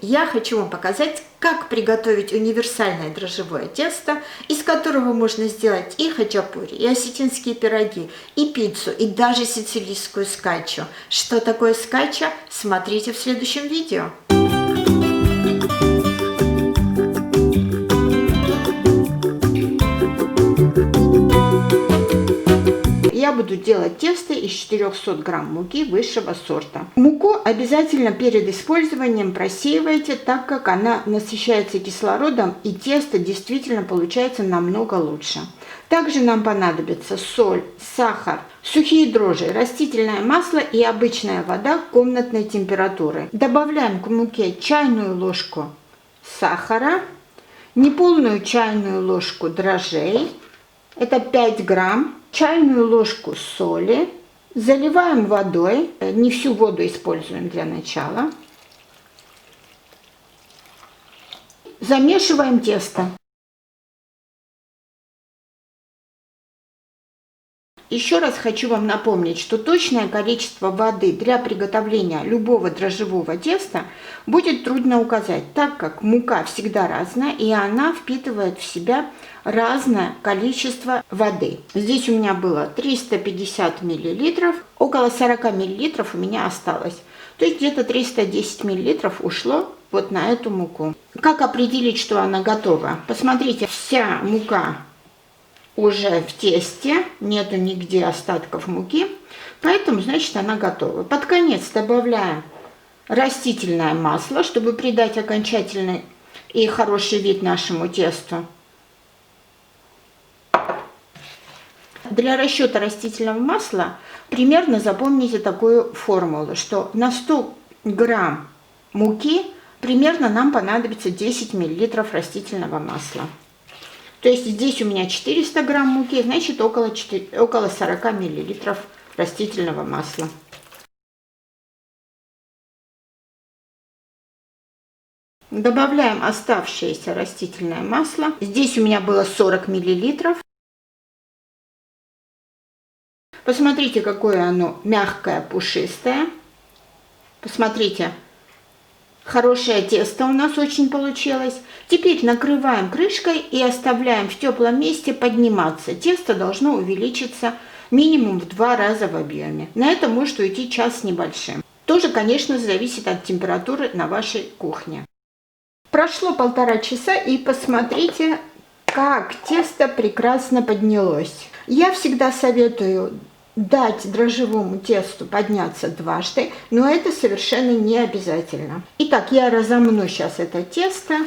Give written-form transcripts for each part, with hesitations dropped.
Я хочу вам показать, как приготовить универсальное дрожжевое тесто, из которого можно сделать и хачапури, и осетинские пироги, и пиццу, и даже сицилийскую скачу. Что такое скача? Смотрите в следующем видео. Я буду делать тесто из 400 грамм муки высшего сорта. Муку обязательно перед использованием просеивайте, так как она насыщается кислородом, и тесто действительно получается намного лучше. Также нам понадобится соль, сахар, сухие дрожжи, растительное масло и обычная вода комнатной температуры. Добавляем к муке чайную ложку сахара, неполную чайную ложку дрожжей, это 5 грамм, чайную ложку соли, заливаем водой, не всю воду используем для начала, замешиваем тесто. Еще раз хочу вам напомнить, что точное количество воды для приготовления любого дрожжевого теста будет трудно указать, так как мука всегда разная, и она впитывает в себя разное количество воды. Здесь у меня было 350 мл, около 40 мл у меня осталось. То есть где-то 310 мл ушло вот на эту муку. Как определить, что она готова? Посмотрите, вся мука уже в тесте, нету нигде остатков муки, поэтому, значит, она готова. Под конец добавляем растительное масло, чтобы придать окончательный и хороший вид нашему тесту. Для расчета растительного масла примерно запомните такую формулу, что на 100 грамм муки примерно нам понадобится 10 мл растительного масла. То есть здесь у меня 400 грамм муки, значит около 40 мл растительного масла. Добавляем оставшееся растительное масло. Здесь у меня было 40 мл. Посмотрите, какое оно мягкое, пушистое. Посмотрите. Хорошее тесто у нас очень получилось. Теперь накрываем крышкой и оставляем в теплом месте подниматься. Тесто должно увеличиться минимум в 2 раза в объеме. На это может уйти час с небольшим. Тоже, конечно, зависит от температуры на вашей кухне. Прошло 1,5 часа, и посмотрите, как тесто прекрасно поднялось. Я всегда советую дать дрожжевому тесту подняться дважды, но это совершенно не обязательно. Итак, я разомну сейчас это тесто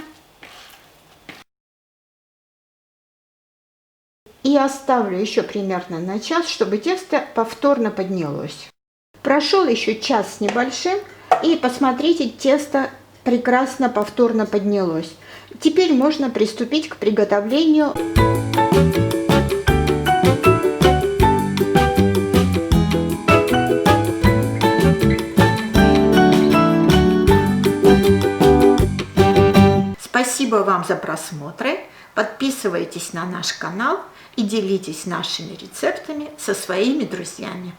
и оставлю еще примерно на час, чтобы тесто повторно поднялось. Прошел еще час с небольшим, и посмотрите, тесто прекрасно повторно поднялось. Теперь можно приступить к приготовлению. Спасибо вам за просмотры. Подписывайтесь на наш канал и делитесь нашими рецептами со своими друзьями.